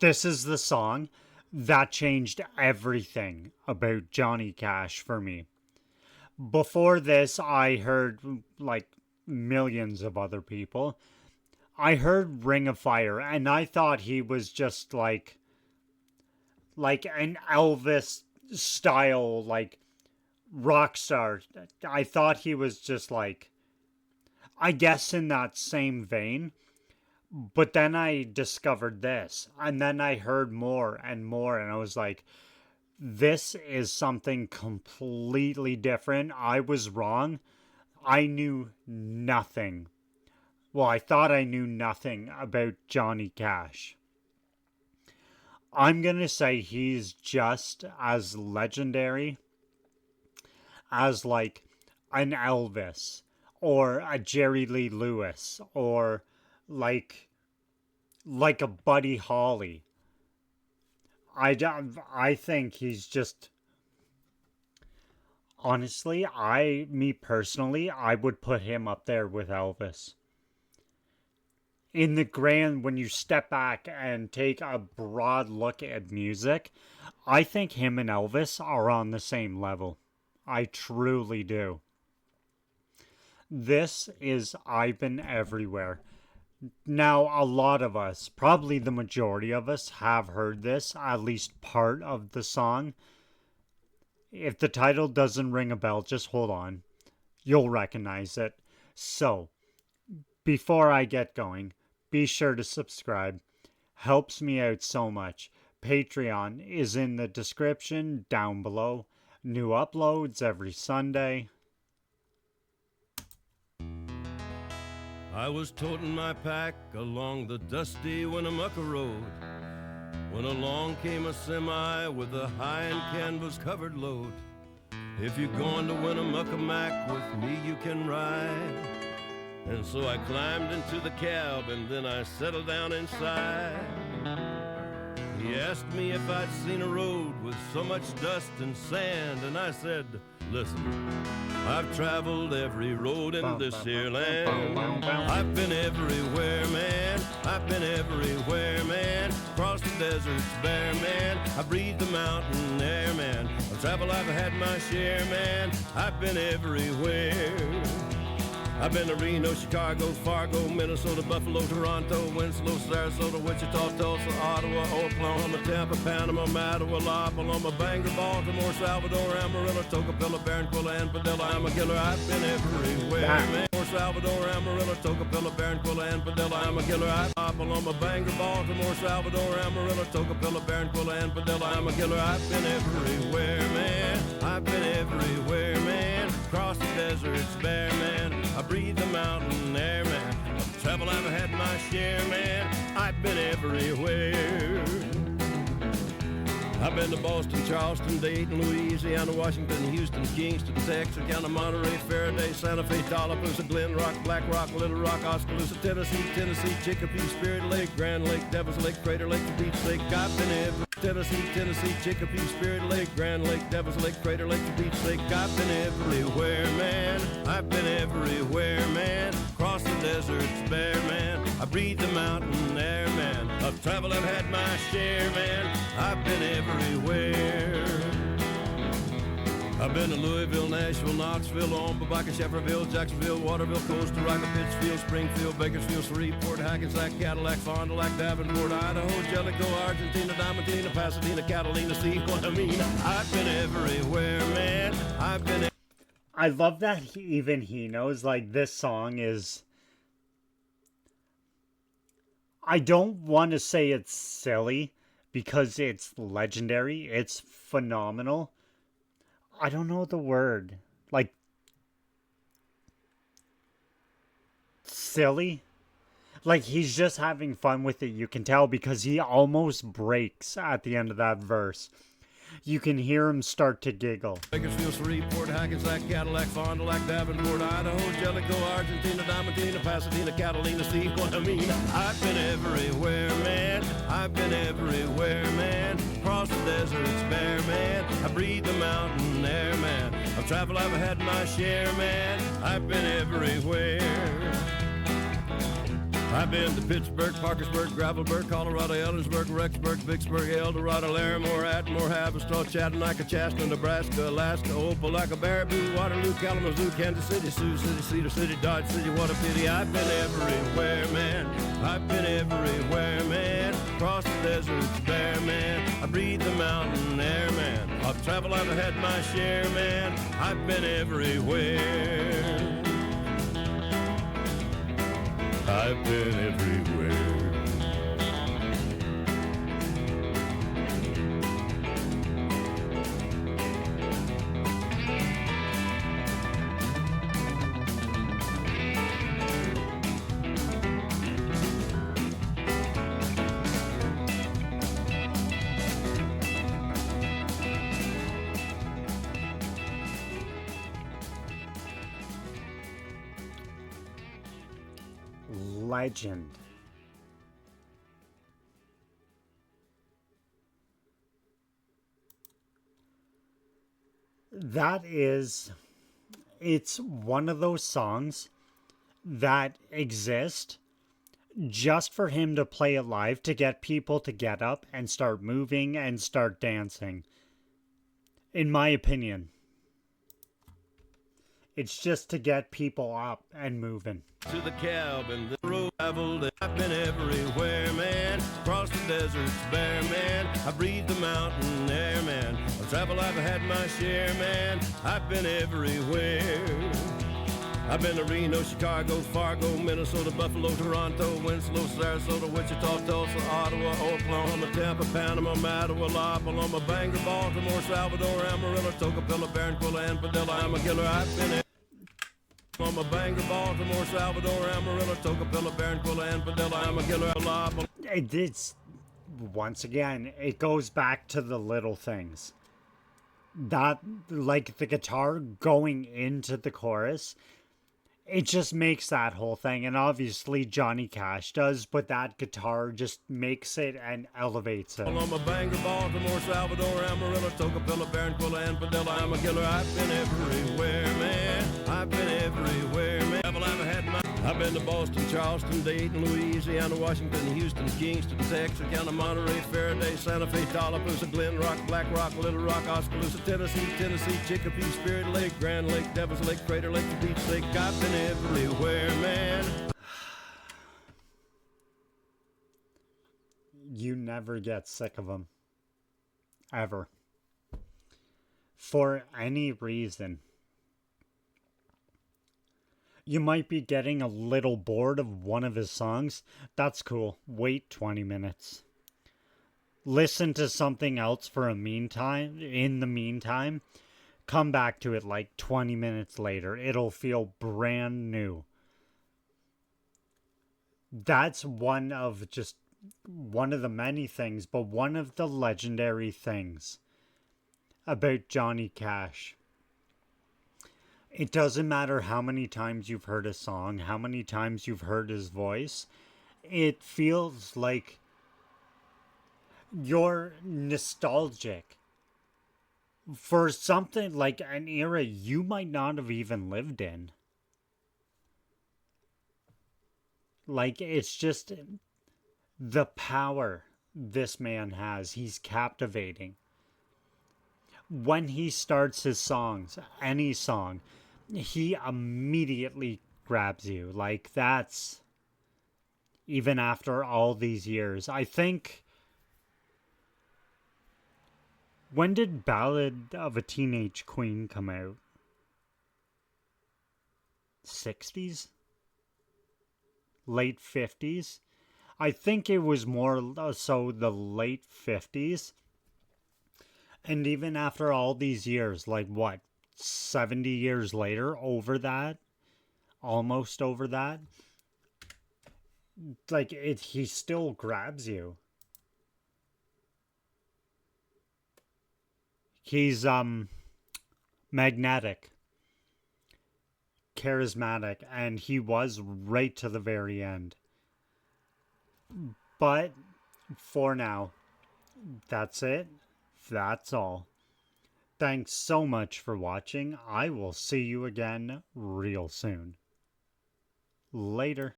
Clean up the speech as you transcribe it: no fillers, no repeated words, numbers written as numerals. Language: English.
This is the song that changed everything about Johnny Cash for me. Before this, I heard like millions of other people. I heard Ring of Fire and I thought he was just like an Elvis style like rock star. I thought he was just like I guess in that same vein. But then I discovered this, and then I heard more and more, and I was like, this is something completely different. I was wrong. I knew nothing. Well, I thought I knew nothing about Johnny Cash. I'm going to say he's just as legendary as like an Elvis or a Jerry Lee Lewis or like a Buddy Holly. I think he's just honestly, me personally, I would put him up there with Elvis. In the grand, when you step back and take a broad look at music, I think him and Elvis are on the same level. I truly do. This is I've Been Everywhere. Now, a lot of us, probably the majority of us, have heard this, at least part of the song. If the title doesn't ring a bell, just hold on. You'll recognize it. So, before I get going, be sure to subscribe. Helps me out so much. Patreon is in the description down below. New uploads every Sunday. I was toting my pack along the dusty Winnemucca road when along came a semi with a high and canvas covered load. If you're going to Winnemucca Mac with me, you can ride. And so I climbed into the cab and then I settled down inside. He asked me if I'd seen a road with so much dust and sand, and I said, listen, I've traveled every road in this here land. I've been everywhere, man. I've been everywhere, man. Across the deserts bare, man. I breathe the mountain air, man. Of travel I've had my share, man. I've been everywhere. I've been to Reno, Chicago, Fargo, Minnesota, Buffalo, Toronto, Winslow, Sarasota, Wichita, Tulsa, Ottawa, Oklahoma, Tampa, Panama, Mattawa, La Paloma, Bangor, Baltimore, Salvador, Amarillo, Tocopilla, Barranquilla, and Padilla. I'm a killer. I've been everywhere, man. Salvador, Amarillo, Tocopilla, Barranquilla, and Padilla. I'm a killer. La Paloma, Bangor, Baltimore, Salvador, Amarillo, Tocopilla, Barranquilla, and Padilla. I'm a killer. I've been everywhere, man. I've been everywhere, man. Across the deserts bare, man. I breathe the mountain air, man. Of travel I've had my share, man. I've been everywhere. I've been to Boston, Charleston, Dayton, Louisiana, Washington, Houston, Kingston, Texarkana, Monterey, Faraday, Santa Fe, Tallapoosa, Glen Rock, Black Rock, Little Rock, Oskaloosa, Tennessee, Chicopee, Spirit Lake, Grand Lake, Devil's Lake, Crater Lake, the Beach Lake. I've been everywhere. Tennessee, Chicopee, Spirit Lake, Grand Lake, Devil's Lake, Crater Lake, the Beach Lake. I've been everywhere, man. I've been everywhere, man. Across the deserts bare, man. I breathe the mountain air, man. Of travel I've had my share, man. I've been everywhere. I've been to Louisville, Nashville, Knoxville, Omaha, Baca, Shefferville, Jacksonville, Waterville, Costa Rica, Pittsfield, Springfield, Bakersfield, Shreveport, Hackensack, Cadillac, Fond du Lac, Davenport, Idaho, Jellicoe, Argentina, Diamantina, Pasadena, Catalina, see what I mean? I've been everywhere, man. I've been. I love that even he knows like this song is. I don't want to say it's silly because it's legendary. It's phenomenal. I don't know the word. Like, silly? Like, he's just having fun with it, you can tell, because he almost breaks at the end of that verse. You can hear him start to giggle. Bakersfield, Shreveport, Hackensack, Cadillac, Fond du Lac, Davenport, Idaho, Jellicoe, Argentina, Diamantina, Pasadena, Catalina, see what I mean? I've been everywhere, man. I've been everywhere, man. Across the deserts bare, man. I breathe the mountain air, man. Of travel I've had my share, man. I've been everywhere. I've been to Pittsburgh, Parkersburg, Gravelburg, Colorado, Ellersburg, Rexburg, Vicksburg, Eldorado, Larimore, Atmore, Haverstraw, Chattanooga, Chastity, Nebraska, Alaska, Opelika, Baraboo, Waterloo, Kalamazoo, Kansas City, Sioux City, Cedar City, Dodge City. What a pity. I've been everywhere, man. I've been everywhere, man. Across the deserts, bare, man. I breathe the mountain air, man. I've traveled, I've had my share, man. I've been everywhere. I've been everywhere. Legend. It's one of those songs that exist just for him to play it live, to get people to get up and start moving and start dancing. In my opinion, it's just to get people up and moving. To the cabin, the road traveled, I've been everywhere, man. Across the deserts, bare, man. I breathe the mountain air, man. I've traveled, I've had my share, man. I've been everywhere. I've been to Reno, Chicago, Fargo, Minnesota, Buffalo, Toronto, Winslow, Sarasota, Wichita, Tulsa, Ottawa, Oklahoma, Tampa, Panama, Mattawa, La Paloma, Bangor, Baltimore, Salvador, Amarillo, Tocopilla, Barranquilla, and Padilla. I'm a killer. I've been Oklahoma, Bangor, Baltimore, Salvador, Amarillo, Tocopilla, Barranquilla, and Padilla. I'm a killer. La Paloma. It's once again, it goes back to the little things. That, like the guitar going into the chorus, it just makes that whole thing. And obviously Johnny Cash does, but that guitar just makes it and elevates it. I'm a Bangor, Baltimore, Salvador, Amarillo, Tocopilla, Barranquilla, and Padilla. I'm a killer. I've been everywhere, man. I've been everywhere, man. I've been to Boston, Charleston, Dayton, Louisiana, Washington, Houston, Kingston, Texarkana, Monterey, Faraday, Santa Fe, Tallapoosa, Glen Rock, Black Rock, Little Rock, Oskaloosa, Tennessee, Chicopee, Spirit Lake, Grand Lake, Devil's Lake, Crater Lake, Beach Lake. I've been everywhere, man. You never get sick of them. Ever. For any reason. You might be getting a little bored of one of his songs. That's cool. Wait 20 minutes. Listen to something else for a meantime. In the meantime, come back to it like 20 minutes later. It'll feel brand new. That's one of the many things, but one of the legendary things about Johnny Cash. It doesn't matter how many times you've heard a song, how many times you've heard his voice. It feels like you're nostalgic for something like an era you might not have even lived in. Like, it's just the power this man has. He's captivating. When he starts his songs, any song, he immediately grabs you. Like, that's, even after all these years. I think, when did Ballad of a Teenage Queen come out? 60s? Late 50s? I think it was more so the late 50s. And even after all these years, like what, 70 years later, over that, almost over that, like he still grabs you. He's magnetic, charismatic, and he was right to the very end. But for now, that's it. That's all. Thanks so much for watching. I will see you again real soon. Later.